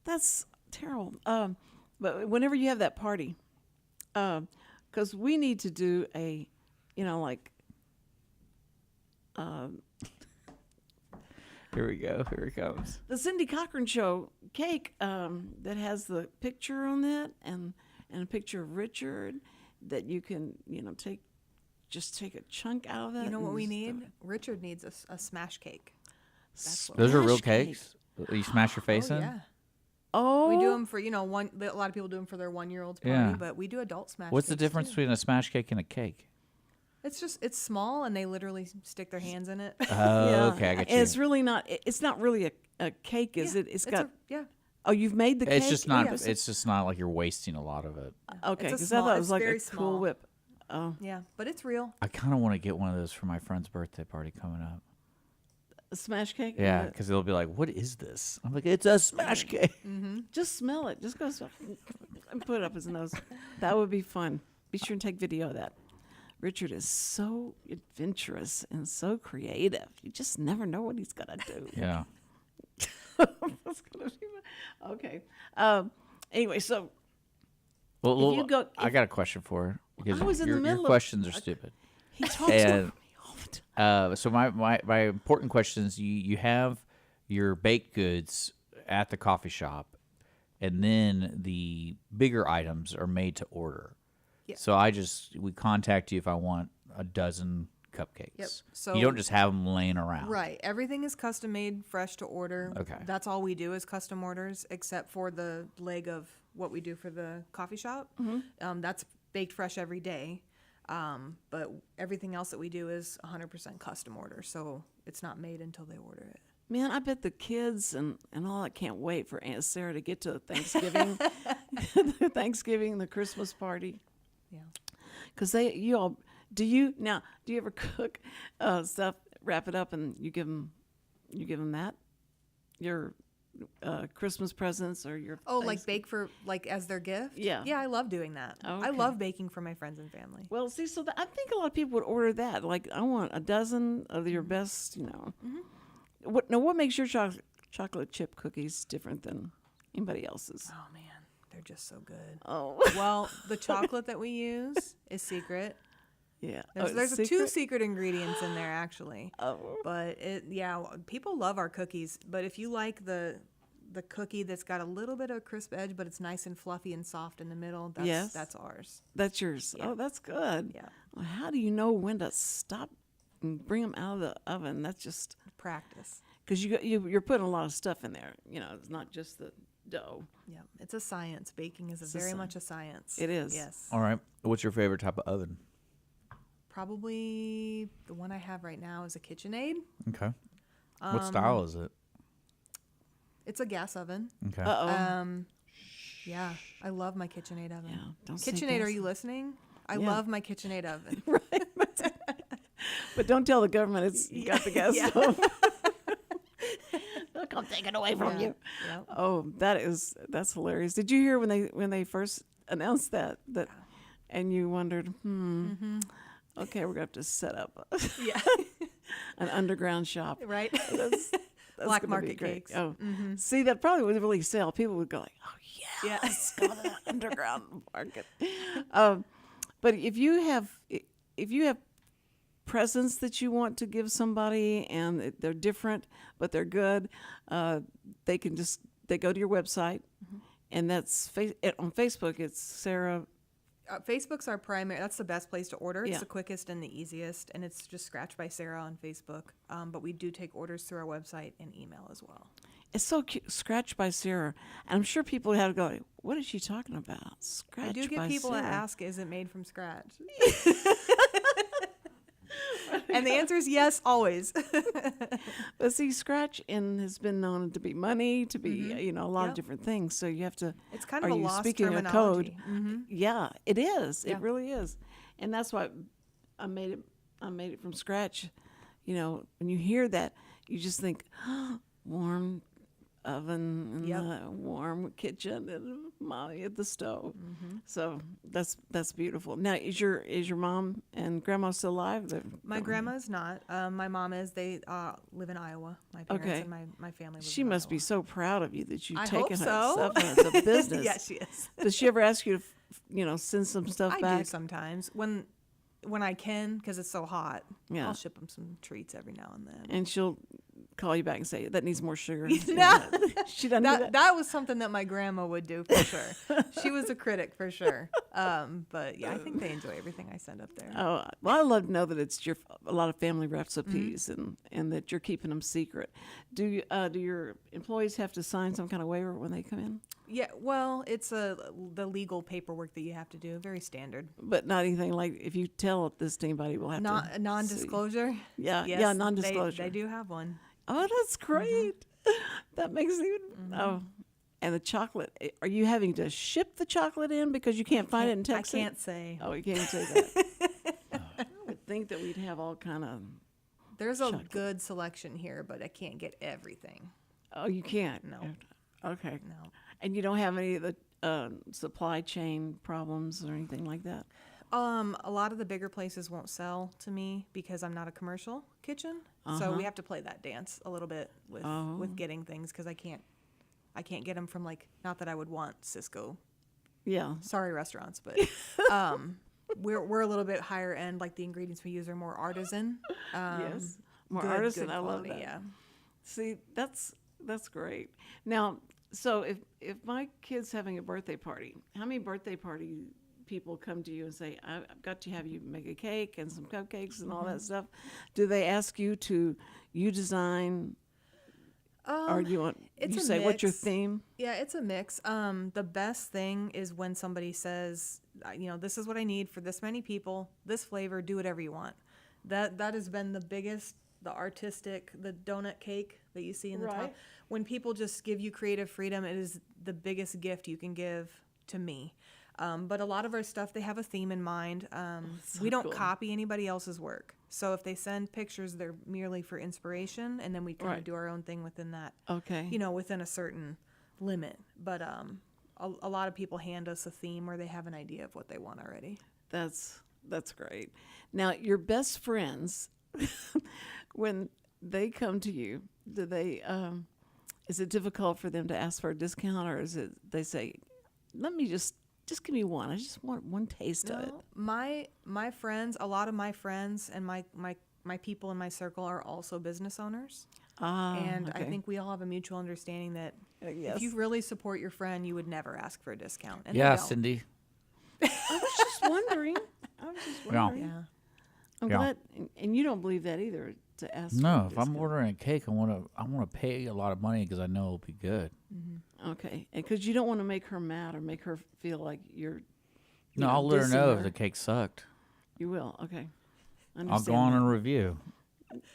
That's terrible. But whenever you have that party, because we need to do a, like, Here we go. Here it comes. the Cindy Cochran Show cake that has the picture on that and a picture of Richard that you can, take a chunk out of it. You know what and we just, need? Richard needs a smash cake. That's what Those are real Smash cake. cakes. You smash your face oh, in. yeah. Oh, We do them for, one. A lot of people do them for their 1-year-old's party, Yeah. but we do adult smash. What's the cakes, difference too. between a smash cake and a cake? It's small, and they literally stick their hands in it. Oh, okay, I got you. It's really not. It's not really a cake, is Yeah, it? It's got. yeah. Oh, you've made the cake. It's just not. yeah. It's just not like you're wasting a lot of it. Okay, It's a because I thought small- it was it's like very a cool small. whip. Oh, Yeah, but it's real. I kind of want to get one of those for my friend's birthday party coming up. a smash cake. Yeah, because they'll be like, "What is this?" I'm like, "It's a smash cake." Just smell it. Just go and put it up his nose. That would be fun. Be sure and take video of that. Richard is so adventurous and so creative. You just never know what he's gonna do. Yeah. That's gonna be fun. Okay. Anyway, so Well, If you go- I got a question for her because I was in the your middle of- questions are stupid. he talks And- over me all the time. So my important question is you have your baked goods at the coffee shop, and then the bigger items are made to order. Yeah. So we contact you if I want a dozen cupcakes. Yep. So- you don't just have them laying around. Right. Everything is custom made, fresh to order. Okay. That's all we do is custom orders, except for the leg of what we do for the coffee shop. That's baked fresh every day. But everything else that we do is 100% custom order. So it's not made until they order it. Man, I bet the kids and all that can't wait for Aunt Sarah to get to Thanksgiving, the Christmas party. Yeah. Because do you ever cook stuff, wrap it up, and you give them that, your Christmas presents or your Oh, like bake for as their gift? Yeah. Yeah, I love doing that. Oh, I okay. love baking for my friends and family. Well, see, so I think a lot of people would order that. Like, I want a dozen of your best, What makes your chocolate chip cookies different than anybody else's? Oh man, they're just so good. Oh, Well, the chocolate that we use is secret. yeah. There's two secret ingredients in there actually. Oh. But people love our cookies. But if you like the cookie that's got a little bit of a crisp edge, but it's nice and fluffy and soft in the middle, that's ours. That's yours. Yeah. Oh, that's good. Yeah. Well, how do you know when to stop and bring them out of the oven? That's just Practice. because you're putting a lot of stuff in there. It's not just the dough. Yeah, it's a science. Baking is It's very a much a science. It is. Yes. All right. What's your favorite type of oven? Probably the one I have right now is a KitchenAid. Okay. What style is it? It's a gas oven. Okay. Yeah, I love my KitchenAid oven. Yeah, don't say KitchenAid, are gas. you listening? I Yeah. love my KitchenAid oven. But But don't tell the government it's got the gas stove. They'll come take it away from you. Yep. Oh, that's hilarious. Did you hear when they first announced that and you wondered, okay, we're gonna have to set up Yeah. an underground shop, Right. That's Black gonna be market great. cakes. Oh, see, that probably would really sell. People would go like, oh Yeah. yes, go to the underground market. But if you have presents that you want to give somebody and they're different but they're good, they go to your website, and that's on Facebook. It's Sarah. Facebook's our primary. That's the best place to order. It's Yeah. the quickest and the easiest, and it's just ScratchBySarah on Facebook. But we do take orders through our website and email as well. It's so cute. ScratchBySarah. And I'm sure people have to go, what is she talking about? Scratch I do by get people that Sarah. ask, "Is it made from scratch?" And the answer is yes, always. But see, Scratch has been known to be money, to be a lot of Yep. different things. So you have to. It's kind are of a you lost speaking a terminology. code? Yeah, it is. Yeah. It really is, and that's why I made it from scratch. When you hear that, you just think warm oven and Yep. the warm kitchen and mommy at the stove. So that's beautiful. Now, is your mom and grandma still alive? My grandma's not. My mom is. They live in Iowa. My parents Okay. and my family live She in must Iowa. be so proud of you that you've I taken hope her so. stuff as a business. Yeah, she is. Does she ever ask you to, send some stuff I back? do sometimes when I can, because it's so hot. Yeah. I'll ship them some treats every now and then. And she'll call you back and say, that needs more sugar. No. She doesn't do that. That was something that my grandma would do for sure. She was a critic for sure. But yeah, I think they enjoy everything I send up there. Oh, well, I love to know that it's a lot of family recipes and that you're keeping them secret. Do your employees have to sign some kind of waiver when they come in? Yeah, well, it's the legal paperwork that you have to do. Very standard. But not anything like if you tell this to anybody, we'll have Not to a non-disclosure. Yeah, Yes, yeah, non-disclosure. They do have one. Oh, that's great. That makes it even. Oh, and the chocolate. Are you having to ship the chocolate in because you can't find it in Texas? I can't say. Oh, you can't say that. I would think that we'd have all kind of. There's a chocolate. good selection here, but I can't get everything. Oh, you can't. No. Okay. No. And you don't have any of the supply chain problems or anything like that. A lot of the bigger places won't sell to me because I'm not a commercial kitchen. So we have to play that dance a little bit with getting things because I can't get them from not that I would want Cisco. Yeah. Sorry, restaurants, but we're a little bit higher end. Like the ingredients we use are more artisan. Yes. More good artisan. I love quality, that. Yeah. See, that's great. Now, so if my kid's having a birthday party, how many birthday party people come to you and say, I've got to have you make a cake and some cupcakes and all that stuff? Do they ask you to design, or do you want it's you a say what's your mix. theme? Yeah, it's a mix. The best thing is when somebody says, this is what I need for this many people, this flavor, do whatever you want. That has been the biggest, the artistic, the donut cake that you see in the top. Right. When people just give you creative freedom, it is the biggest gift you can give to me. But a lot of our stuff, they have a theme in mind. So we don't cool. copy anybody else's work. So if they send pictures, they're merely for inspiration, and then we kind Right. of do our own thing within that. Okay. Within a certain limit. But a lot of people hand us a theme or they have an idea of what they want already. That's great. Now, your best friends, when they come to you, do they? Is it difficult for them to ask for a discount, or is it they say, "Let me just give me one. I just want one taste of it." My friends, a lot of my friends and my people in my circle are also business owners. And I okay. think we all have a mutual understanding that Yes. if you really support your friend, you would never ask for a discount. And they Yeah, don't. Cindy. I was just wondering. Yeah. Yeah. I'm Yeah. glad, and you don't believe that either. To ask. for No, a if I'm discount. ordering a cake, I want to pay a lot of money because I know it'll be good. Okay, and because you don't want to make her mad or make her feel like you're. No, I'll let her dissing know if her. the cake sucked. You will. Okay. I'll go on and review.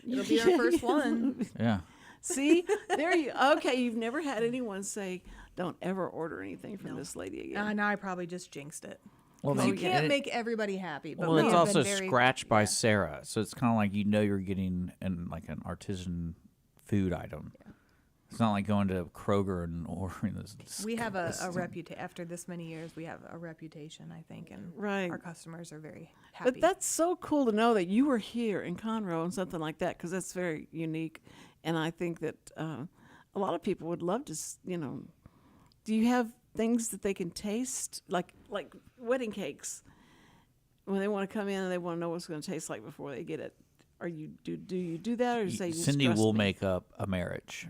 It'll be our first one. Yeah. See, there you. Okay, you've never had anyone say, "Don't ever order anything from No. this lady again." Now I probably just jinxed it. Well, You maybe- can't and it- make everybody happy. But Well, we it's have also been very, Scratch by Sarah, so it's kind of like you're getting like an artisan food item. Yeah. It's not like going to Kroger and ordering this. We have a reputation. After this many years, we have a reputation, I think, and Right. our customers are very happy. But that's so cool to know that you were here in Conroe and something like that, because that's very unique. And I think that a lot of people would love to, do you have things that they can taste, like wedding cakes, when they want to come in and they want to know what it's going to taste like before they get it? Are you do you do that, or say you just Cindy trust will me? make up a marriage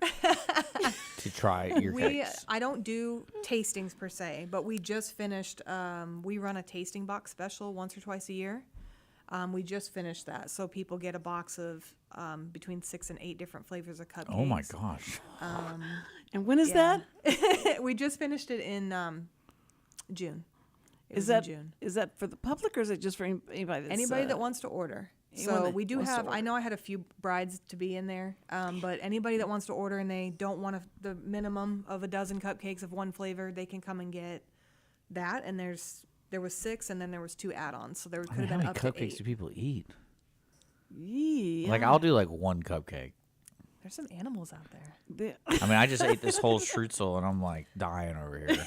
to try your cakes. I don't do tastings per se, but we just finished. We run a tasting box special once or twice a year. We just finished that, so people get a box of between 6 and 8 different flavors of cupcakes. Oh my gosh! And when is that? We just finished it in June. It Is was in that June? is that for the public, or is it just for anybody? That's, Anybody that wants to order. anyone So that we do wants to have. I order. know I had a few brides to be in there, but anybody that wants to order and they don't want the minimum of a dozen cupcakes of one flavor, they can come and get that. And there was 6, and then there was 2 add-ons, so there could have How been many up to cupcakes 8. do people eat? Yeah. Like I'll do like one cupcake. There's some animals out there. I mean, I just ate this whole streusel and I'm like dying over here.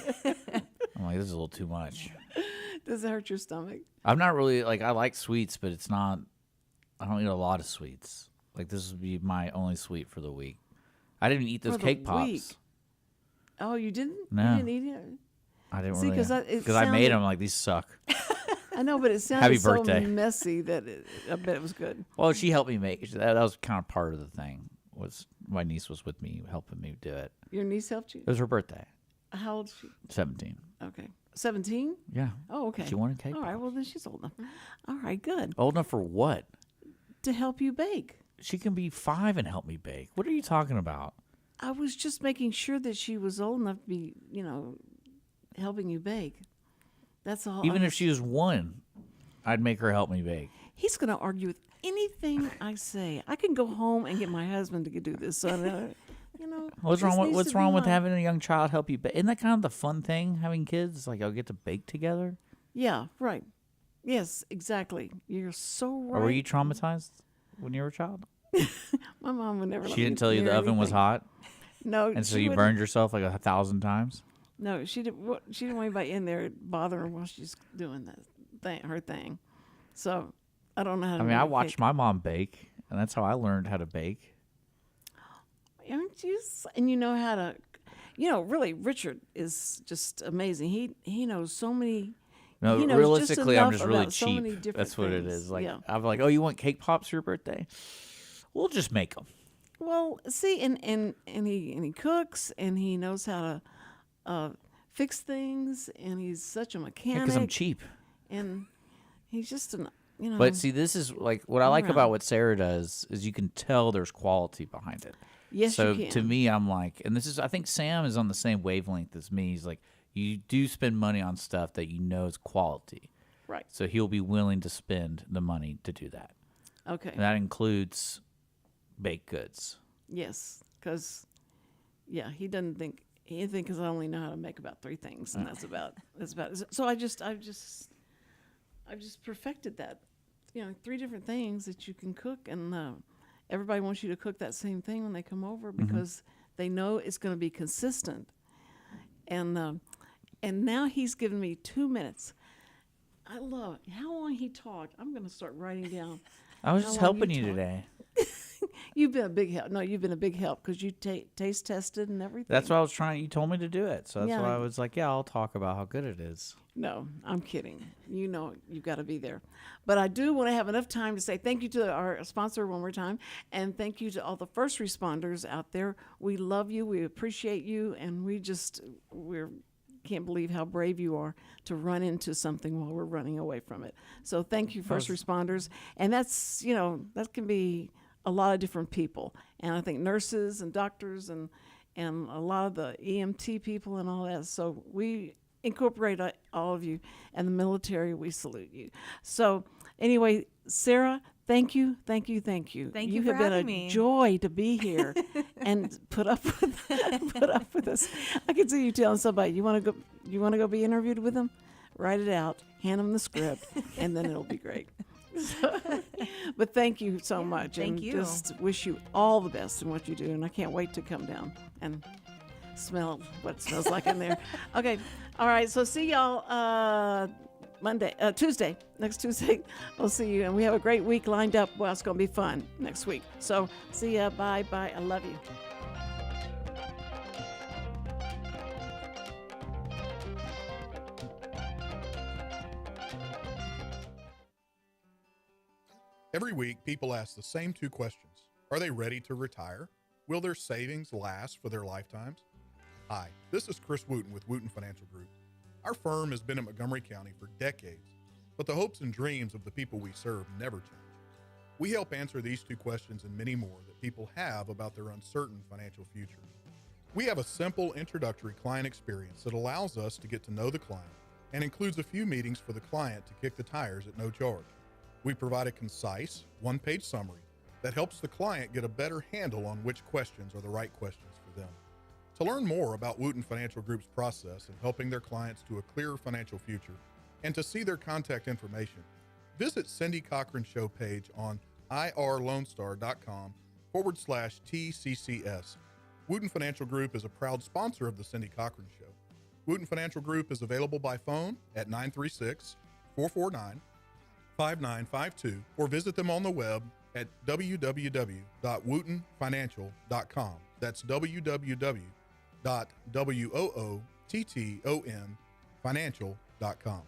I'm like, this is a little too much. Does it hurt your stomach? I'm not really like I like sweets, but it's not. I don't eat a lot of sweets. Like this would be my only sweet for the week. I didn't eat those For the cake pops. week? Oh, you didn't? No. You didn't eat it? I didn't See, really 'cause it because I made sounded- them like these suck. I know, but it sounded Happy so birthday. messy that I bet it was good. Well, she helped me make that. That was kind of part of the thing. Was my niece was with me helping me do it. Your niece helped you? It was her birthday, How old is she? 17. Okay. 17? Yeah. Oh, okay. She wanted cake. All right, well, then she's old enough. All right, good. Old enough for what? To help you bake. She can be 5 and help me bake. What are you talking about? I was just making sure that she was old enough to be, helping you bake. That's all. Even if she was 1, I'd make her help me bake. He's going to argue with anything I say. I can go home and get my husband to do this. So, What's this wrong? needs What's to be wrong with mine. having a young child help you bake? Isn't that kind of the fun thing? Having kids, like y'all get to bake together. Yeah, right. Yes, exactly. You're so right. Or were you traumatized when you were a child? My mom would never let She me didn't tell you the near oven was anything. hot, No, and so she you wouldn't- burned yourself like 1,000 times. No, she didn't. She didn't want anybody in there bothering her while she's doing that her thing. So I don't know how to. I mean, I make a watched cake. my mom bake, and that's how I learned how to bake. Aren't you? And you know how to. Really, Richard is just amazing. He knows so many. No, He knows just realistically, I'm enough just really about so many cheap. different That's what it things. is. Like Yeah. I'm like, oh, you want cake pops for your birthday? We'll just make them. Well, see, and he cooks, and he knows how to fix things, and he's such a mechanic. Because I'm cheap. And he's just an. But see, this is like what I like around. about what Sarah does is you can tell there's quality behind it. Yes, so you can. to me, I'm like, and this is, I think Sam is on the same wavelength as me. He's like, you do spend money on stuff that you know is quality. Right. So he'll be willing to spend the money to do that. Okay. And that includes baked goods. Yes, because he doesn't think because I only know how to make about 3 things, and that's about it. So I've just perfected that. 3 different things that you can cook, and everybody wants you to cook that same thing when they come over because they know it's going to be consistent. And now he's given me 2 minutes. I love it. How long he talked. I'm going to start writing down. I was How just long helping you you talk. today. You've been a big help. No, you've been a big help because you taste tested and everything. That's what I was trying. You told me to do it. So that's Yeah. why I was like, yeah, I'll talk about how good it is. No, I'm kidding. You've got to be there. But I do want to have enough time to say thank you to our sponsor one more time, and thank you to all the first responders out there. We love you. We appreciate you, and we can't believe how brave you are to run into something while we're running away from it. So thank you, first responders. And that's, that can be a lot of different people. And I think nurses and doctors and a lot of the EMT people and all that. So we incorporate all of you, and the military, we salute you. So anyway, Sarah, thank you. Thank you You for have been having a me. joy to be here and put up with us. I can see you telling somebody you want to go be interviewed with them. write it out, hand them the script, and then it'll be great. But thank you so much. thank and you. Just wish you all the best in what you do, and I can't wait to come down and smell what it smells like in there. Okay, all right. So see y'all Tuesday. Next Tuesday, we'll see you, and we have a great week lined up. Well, it's going to be fun next week. So see ya. Bye. I love you. Every week, people ask the same two questions. Are they ready to retire? Will their savings last for their lifetimes? Hi, this is Chris Wootton with Wootton Financial Group. Our firm has been in Montgomery County for decades, but the hopes and dreams of the people we serve never change. We help answer these two questions and many more that people have about their uncertain financial future. We have a simple introductory client experience that allows us to get to know the client and includes a few meetings for the client to kick the tires at no charge. We provide a concise, one-page summary that helps the client get a better handle on which questions are the right questions for them. To learn more about Wootton Financial Group's process in helping their clients to a clearer financial future and to see their contact information, visit Cindy Cochran's show page on irlonestar.com/TCCS. Wootton Financial Group is a proud sponsor of the Cindy Cochran Show. Wootton Financial Group is available by phone at 936-449-5952 or visit them on the web at www.woottonfinancial.com. That's www.woottonfinancial.com.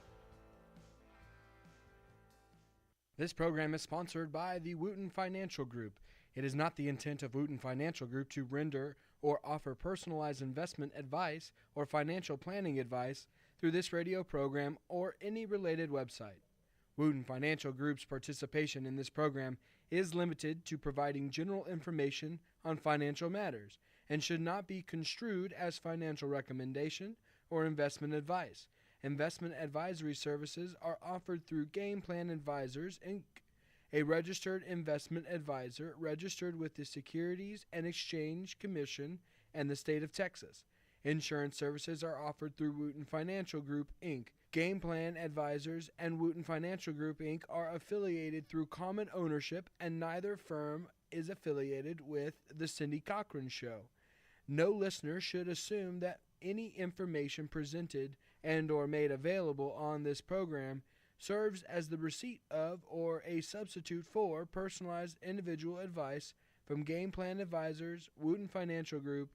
This program is sponsored by the Wootton Financial Group. It is not the intent of Wootton Financial Group to render or offer personalized investment advice or financial planning advice through this radio program or any related website. Wootton Financial Group's participation in this program is limited to providing general information on financial matters and should not be construed as financial recommendation or investment advice. Investment advisory services are offered through Game Plan Advisors, Inc., a registered investment advisor registered with the Securities and Exchange Commission and the state of Texas. Insurance services are offered through Wootton Financial Group, Inc. Game Plan Advisors and Wootton Financial Group, Inc. are affiliated through common ownership, and neither firm is affiliated with The Cindy Cochran Show. No listener should assume that any information presented and or made available on this program serves as the receipt of or a substitute for personalized individual advice from Game Plan Advisors, Wootton Financial Group,